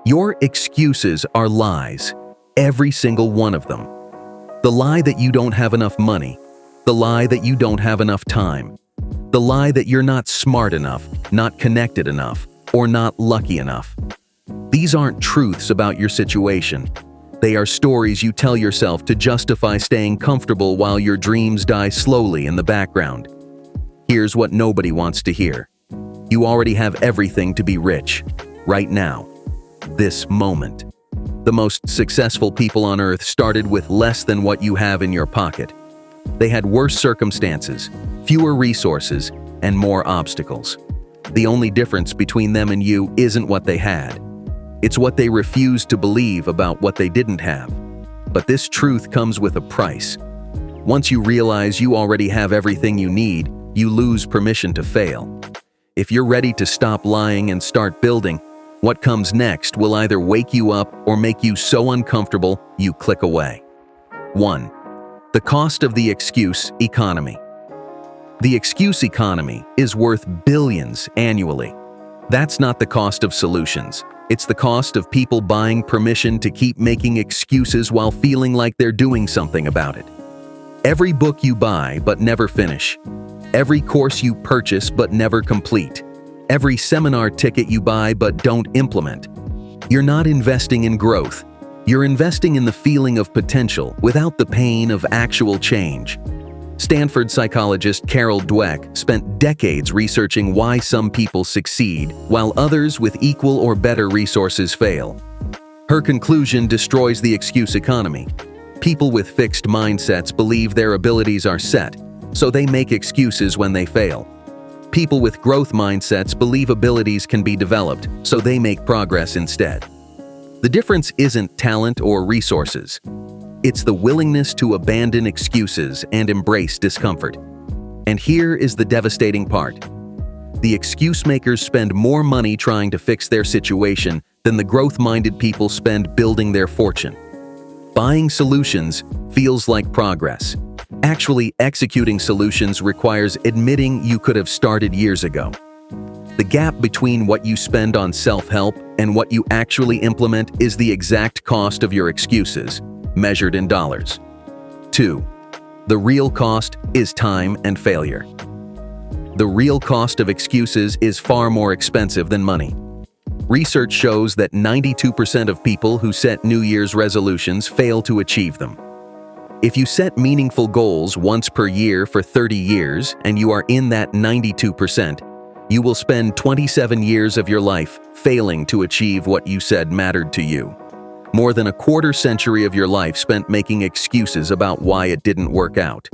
Your excuses are lies, every single one of them. The lie that you don't have enough money, the lie that you don't have enough time, the lie that you're not smart enough, not connected enough, or not lucky enough. These aren't truths about your situation. They are stories you tell yourself to justify staying comfortable while your dreams die slowly in the background. Here's what nobody wants to hear. You already have everything to be rich, right now, this moment. The most successful people on earth started with less than what you have in your pocket. They had worse circumstances, fewer resources, and more obstacles. The only difference between them and you isn't what they had. It's what they refused to believe about what they didn't have. But this truth comes with a price. Once you realize you already have everything you need, you lose permission to fail. If you're ready to stop lying and start building, what comes next will either wake you up or make you so uncomfortable you click away. 1. The cost of the excuse economy. The excuse economy is worth billions annually. That's not the cost of solutions. It's the cost of people buying permission to keep making excuses while feeling like they're doing something about it. Every book you buy but never finish. Every course you purchase but never complete. Every seminar ticket you buy but don't implement. You're not investing in growth. You're investing in the feeling of potential without the pain of actual change. Stanford psychologist Carol Dweck spent decades researching why some people succeed while others with equal or better resources fail. Her conclusion destroys the excuse economy. People with fixed mindsets believe their abilities are set, so they make excuses when they fail. People with growth mindsets believe abilities can be developed, so they make progress instead. The difference isn't talent or resources. It's the willingness to abandon excuses and embrace discomfort. And here is the devastating part. The excuse makers spend more money trying to fix their situation than the growth-minded people spend building their fortune. Buying solutions feels like progress. Actually executing solutions requires admitting you could have started years ago. The gap between what you spend on self-help and what you actually implement is the exact cost of your excuses, measured in dollars. 2. The real cost is time and failure. The real cost of excuses is far more expensive than money. Research shows that 92% of people who set New Year's resolutions fail to achieve them. If you set meaningful goals once per year for 30 years and you are in that 92%, you will spend 27 years of your life failing to achieve what you said mattered to you. More than a quarter century of your life spent making excuses about why it didn't work out.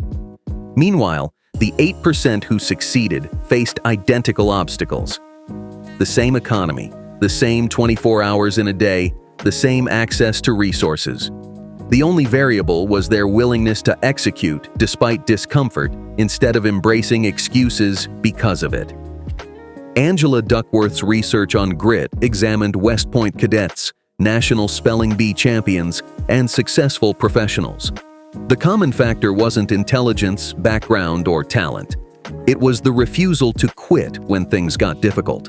Meanwhile, the 8% who succeeded faced identical obstacles. The same economy, the same 24 hours in a day, the same access to resources. The only variable was their willingness to execute despite discomfort instead of embracing excuses because of it. Angela Duckworth's research on grit examined West Point cadets, national spelling bee champions, and successful professionals. The common factor wasn't intelligence, background, or talent. It was the refusal to quit when things got difficult.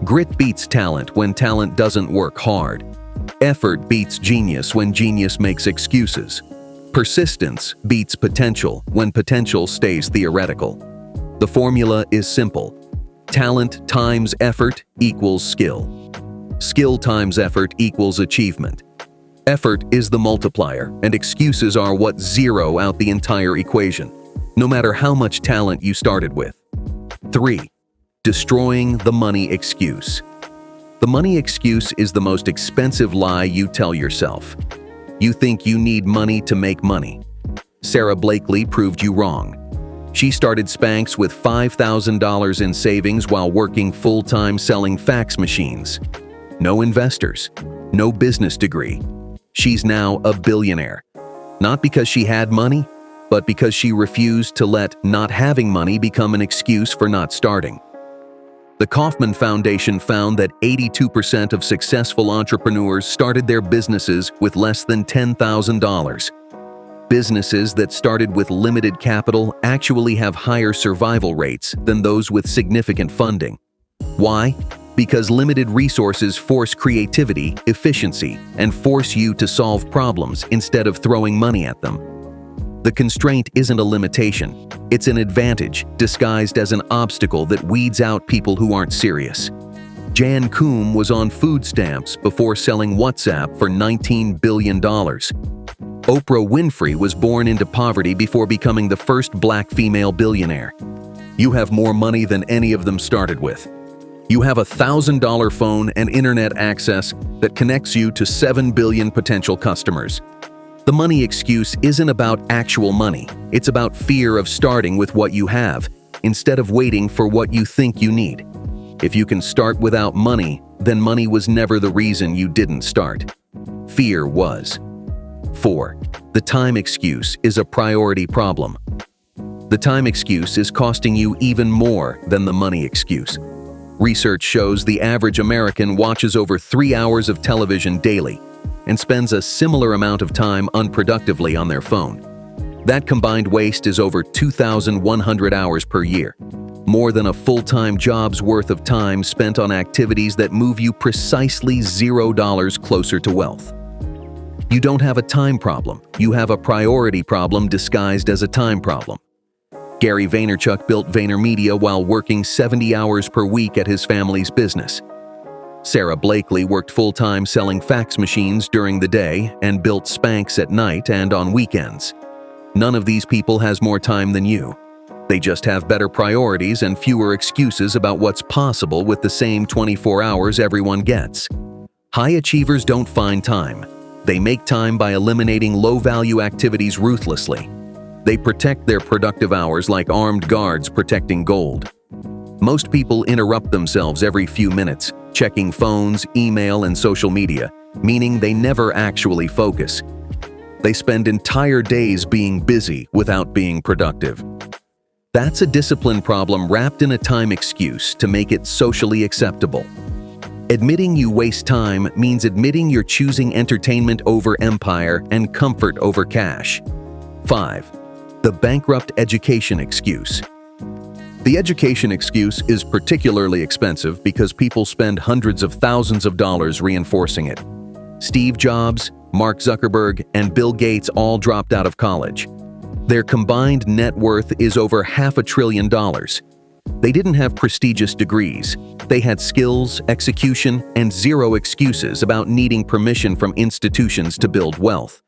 Grit beats talent when talent doesn't work hard. Effort beats genius when genius makes excuses. Persistence beats potential when potential stays theoretical. The formula is simple. Talent times effort equals skill. Skill times effort equals achievement. Effort is the multiplier, and excuses are what zero out the entire equation, no matter how much talent you started with. 3. Destroying the money excuse. The money excuse is the most expensive lie you tell yourself. You think you need money to make money. Sarah Blakely proved you wrong. She started Spanx with $5,000 in savings while working full-time selling fax machines. No investors, no business degree. She's now a billionaire. Not because she had money, but because she refused to let not having money become an excuse for not starting. The Kauffman Foundation found that 82% of successful entrepreneurs started their businesses with less than $10,000. Businesses that started with limited capital actually have higher survival rates than those with significant funding. Why? Because limited resources force creativity, efficiency, and force you to solve problems instead of throwing money at them. The constraint isn't a limitation, it's an advantage disguised as an obstacle that weeds out people who aren't serious. Jan Koum was on food stamps before selling WhatsApp for $19 billion. Oprah Winfrey was born into poverty before becoming the first black female billionaire. You have more money than any of them started with. You have a $1,000 phone and internet access that connects you to 7 billion potential customers. The money excuse isn't about actual money. It's about fear of starting with what you have, instead of waiting for what you think you need. If you can start without money, then money was never the reason you didn't start. Fear was. 4. The time excuse is a priority problem. The time excuse is costing you even more than the money excuse. Research shows the average American watches over 3 hours of television daily and spends a similar amount of time unproductively on their phone. That combined waste is over 2,100 hours per year, more than a full-time job's worth of time spent on activities that move you precisely $0 closer to wealth. You don't have a time problem, you have a priority problem disguised as a time problem. Gary Vaynerchuk built VaynerMedia while working 70 hours per week at his family's business. Sarah Blakely worked full-time selling fax machines during the day and built Spanx at night and on weekends. None of these people has more time than you. They just have better priorities and fewer excuses about what's possible with the same 24 hours everyone gets. High achievers don't find time. They make time by eliminating low-value activities ruthlessly. They protect their productive hours like armed guards protecting gold. Most people interrupt themselves every few minutes, checking phones, email, and social media, meaning they never actually focus. They spend entire days being busy without being productive. That's a discipline problem wrapped in a time excuse to make it socially acceptable. Admitting you waste time means admitting you're choosing entertainment over empire and comfort over cash. 5. The bankrupt education excuse. The education excuse is particularly expensive because people spend hundreds of thousands of dollars reinforcing it. Steve Jobs, Mark Zuckerberg, and Bill Gates all dropped out of college. Their combined net worth is over $500 billion. They didn't have prestigious degrees. They had skills, execution, and zero excuses about needing permission from institutions to build wealth.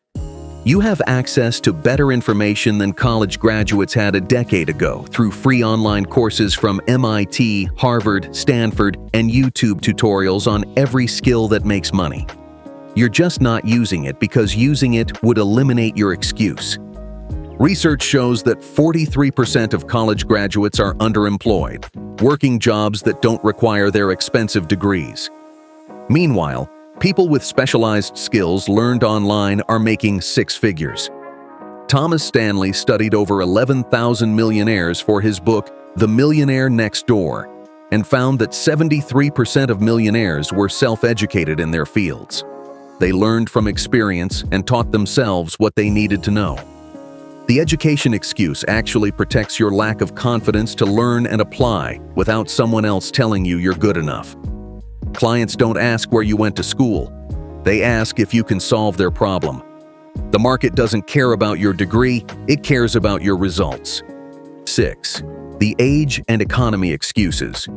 You have access to better information than college graduates had a decade ago through free online courses from MIT, Harvard, Stanford, and YouTube tutorials on every skill that makes money. You're just not using it because using it would eliminate your excuse. Research shows that 43% of college graduates are underemployed, working jobs that don't require their expensive degrees. Meanwhile, people with specialized skills learned online are making 6 figures. Thomas Stanley studied over 11,000 millionaires for his book, The Millionaire Next Door, and found that 73% of millionaires were self-educated in their fields. They learned from experience and taught themselves what they needed to know. The education excuse actually protects your lack of confidence to learn and apply without someone else telling you you're good enough. Clients don't ask where you went to school. They ask if you can solve their problem. The market doesn't care about your degree, it cares about your results. 6. The age and economy excuses.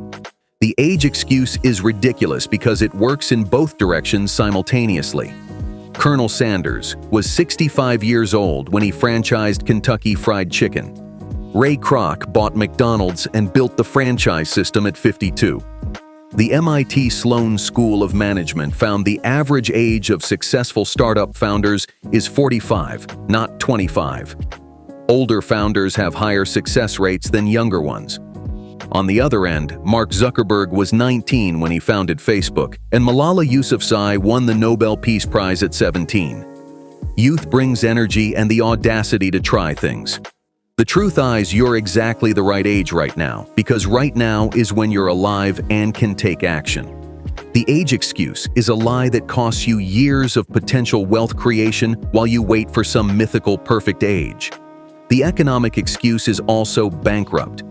The age excuse is ridiculous because it works in both directions simultaneously. Colonel Sanders was 65 years old when he franchised Kentucky Fried Chicken. Ray Kroc bought McDonald's and built the franchise system at 52. The MIT Sloan School of Management found the average age of successful startup founders is 45, not 25. Older founders have higher success rates than younger ones. On the other end, Mark Zuckerberg was 19 when he founded Facebook, and Malala Yousafzai won the Nobel Peace Prize at 17. Youth brings energy and the audacity to try things. The truth is, you're exactly the right age right now, because right now is when you're alive and can take action. The age excuse is a lie that costs you years of potential wealth creation while you wait for some mythical perfect age. The economic excuse is also bankrupt.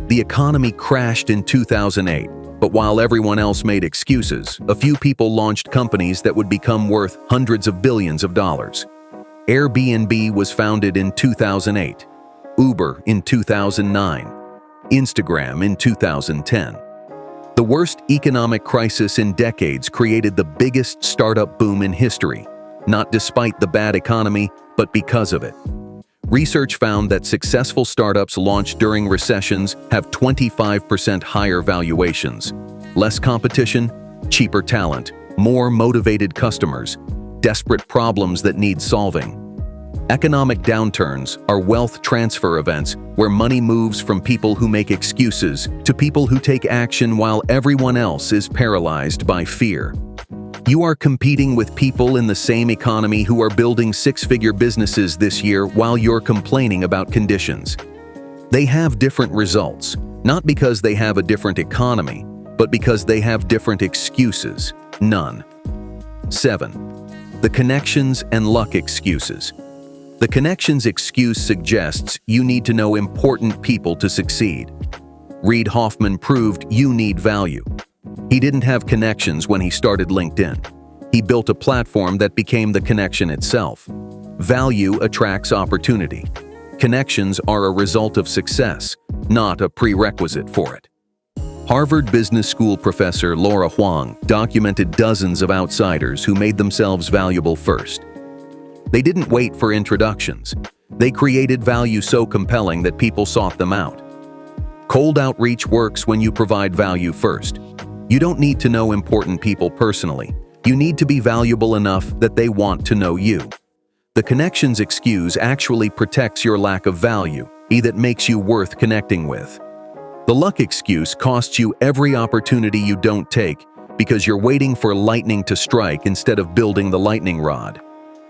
The economy crashed in 2008. But while everyone else made excuses, a few people launched companies that would become worth hundreds of billions of dollars. Airbnb was founded in 2008, Uber in 2009, Instagram in 2010. The worst economic crisis in decades created the biggest startup boom in history, not despite the bad economy, but because of it. Research found that successful startups launched during recessions have 25% higher valuations, less competition, cheaper talent, more motivated customers, desperate problems that need solving. Economic downturns are wealth transfer events where money moves from people who make excuses to people who take action while everyone else is paralyzed by fear. You are competing with people in the same economy who are building six-figure businesses this year while you're complaining about conditions. They have different results, not because they have a different economy, but because they have different excuses. None. 7. The connections and luck excuses. The connections excuse suggests you need to know important people to succeed. Reid Hoffman proved you need value. He didn't have connections when he started LinkedIn. He built a platform that became the connection itself. Value attracts opportunity. Connections are a result of success, not a prerequisite for it. Harvard Business School professor Laura Huang documented dozens of outsiders who made themselves valuable first. They didn't wait for introductions. They created value so compelling that people sought them out. Cold outreach works when you provide value first. You don't need to know important people personally. You need to be valuable enough that they want to know you. The connections excuse actually protects your lack of value, that makes you worth connecting with. The luck excuse costs you every opportunity you don't take because you're waiting for lightning to strike instead of building the lightning rod.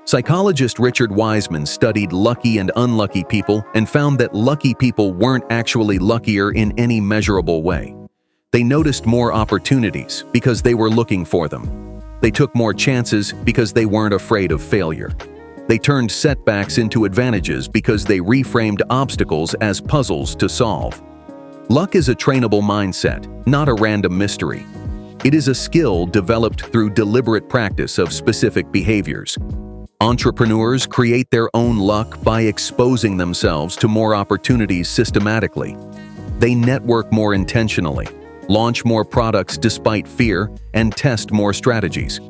Psychologist Richard Wiseman studied lucky and unlucky people and found that lucky people weren't actually luckier in any measurable way. They noticed more opportunities because they were looking for them. They took more chances because they weren't afraid of failure. They turned setbacks into advantages because they reframed obstacles as puzzles to solve. Luck is a trainable mindset, not a random mystery. It is a skill developed through deliberate practice of specific behaviors. Entrepreneurs create their own luck by exposing themselves to more opportunities systematically. They network more intentionally, launch more products despite fear, and test more strategies.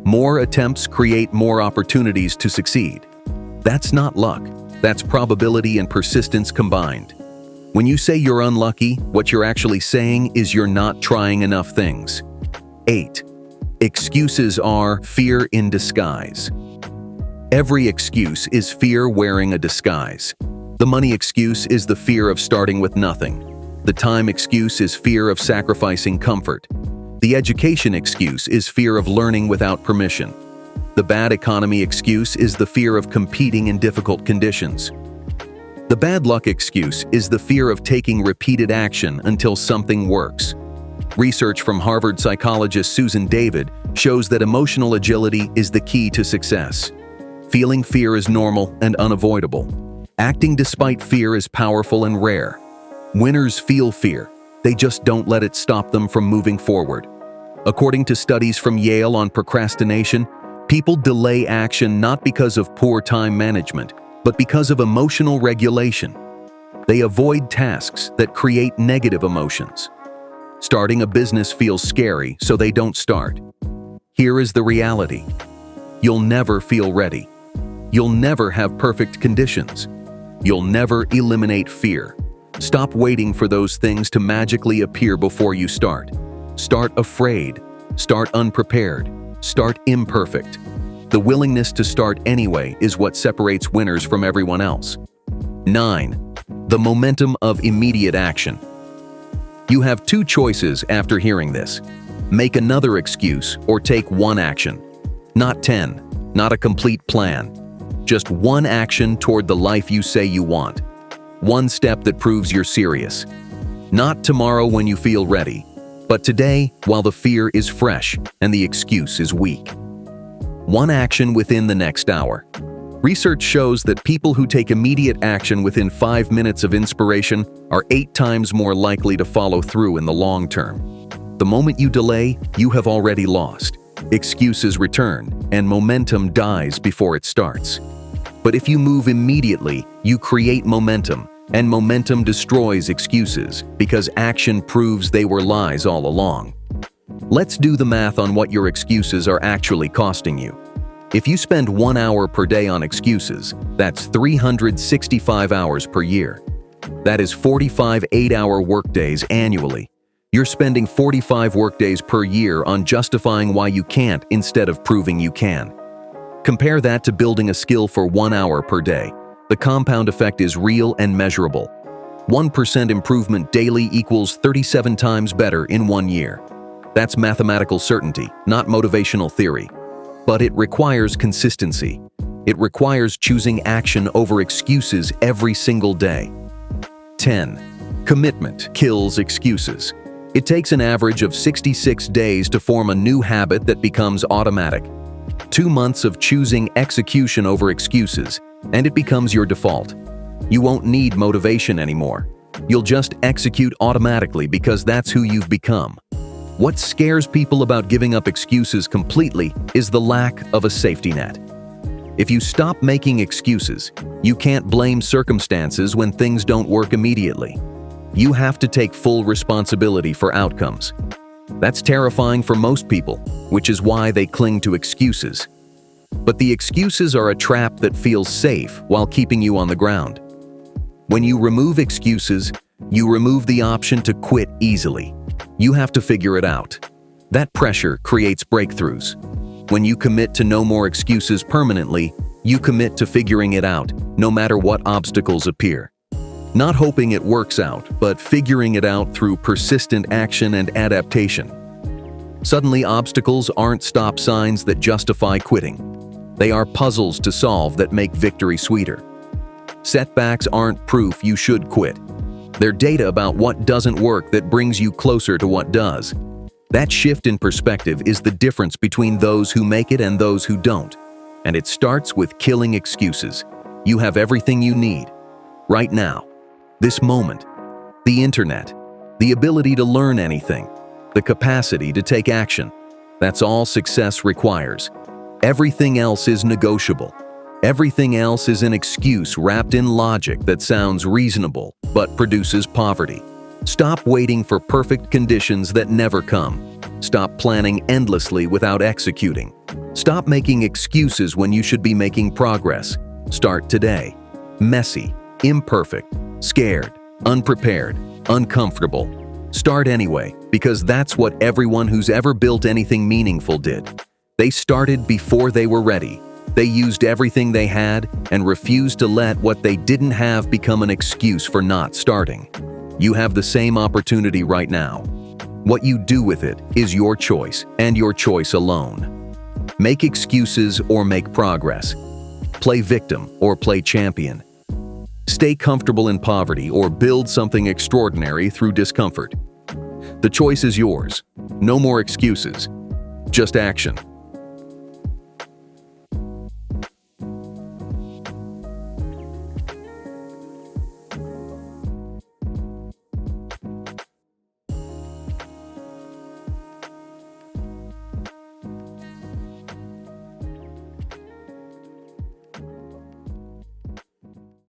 More attempts create more opportunities to succeed. That's not luck. That's probability and persistence combined. When you say you're unlucky, what you're actually saying is you're not trying enough things. 8. Excuses are fear in disguise. Every excuse is fear wearing a disguise. The money excuse is the fear of starting with nothing. The time excuse is fear of sacrificing comfort. The education excuse is fear of learning without permission. The bad economy excuse is the fear of competing in difficult conditions. The bad luck excuse is the fear of taking repeated action until something works. Research from Harvard psychologist Susan David shows that emotional agility is the key to success. Feeling fear is normal and unavoidable. Acting despite fear is powerful and rare. Winners feel fear. They just don't let it stop them from moving forward. According to studies from Yale on procrastination, people delay action not because of poor time management, but because of emotional regulation. They avoid tasks that create negative emotions. Starting a business feels scary, so they don't start. Here is the reality. You'll never feel ready. You'll never have perfect conditions. You'll never eliminate fear. Stop waiting for those things to magically appear before you start. Start afraid. Start unprepared. Start imperfect. The willingness to start anyway is what separates winners from everyone else. 9. The momentum of immediate action. You have two choices after hearing this. Make another excuse or take one action. Not 10. Not a complete plan. Just one action toward the life you say you want. One step that proves you're serious. Not tomorrow when you feel ready, but today while the fear is fresh and the excuse is weak. One action within the next hour. Research shows that people who take immediate action within 5 minutes of inspiration are 8 times more likely to follow through in the long term. The moment you delay, you have already lost. Excuses return, and momentum dies before it starts. But if you move immediately, you create momentum, and momentum destroys excuses because action proves they were lies all along. Let's do the math on what your excuses are actually costing you. If you spend 1 hour per day on excuses, that's 365 hours per year. That is 45 8-hour workdays annually. You're spending 45 workdays per year on justifying why you can't instead of proving you can. Compare that to building a skill for 1 hour per day. The compound effect is real and measurable. 1% improvement daily equals 37 times better in 1 year. That's mathematical certainty, not motivational theory. But it requires consistency. It requires choosing action over excuses every single day. 10. Commitment kills excuses. It takes an average of 66 days to form a new habit that becomes automatic. 2 months of choosing execution over excuses, and it becomes your default. You won't need motivation anymore. You'll just execute automatically because that's who you've become. What scares people about giving up excuses completely is the lack of a safety net. If you stop making excuses, you can't blame circumstances when things don't work immediately. You have to take full responsibility for outcomes. That's terrifying for most people, which is why they cling to excuses. But the excuses are a trap that feels safe while keeping you on the ground. When you remove excuses, you remove the option to quit easily. You have to figure it out. That pressure creates breakthroughs. When you commit to no more excuses permanently, you commit to figuring it out, no matter what obstacles appear. Not hoping it works out, but figuring it out through persistent action and adaptation. Suddenly, obstacles aren't stop signs that justify quitting. They are puzzles to solve that make victory sweeter. Setbacks aren't proof you should quit. They're data about what doesn't work that brings you closer to what does. That shift in perspective is the difference between those who make it and those who don't. And it starts with killing excuses. You have everything you need. Right now. This moment. The internet. The ability to learn anything. The capacity to take action. That's all success requires. Everything else is negotiable. Everything else is an excuse wrapped in logic that sounds reasonable but produces poverty. Stop waiting for perfect conditions that never come. Stop planning endlessly without executing. Stop making excuses when you should be making progress. Start today. Messy, imperfect, scared, unprepared, uncomfortable. Start anyway, because that's what everyone who's ever built anything meaningful did. They started before they were ready. They used everything they had and refused to let what they didn't have become an excuse for not starting. You have the same opportunity right now. What you do with it is your choice and your choice alone. Make excuses or make progress. Play victim or play champion. Stay comfortable in poverty or build something extraordinary through discomfort. The choice is yours. No more excuses. Just action.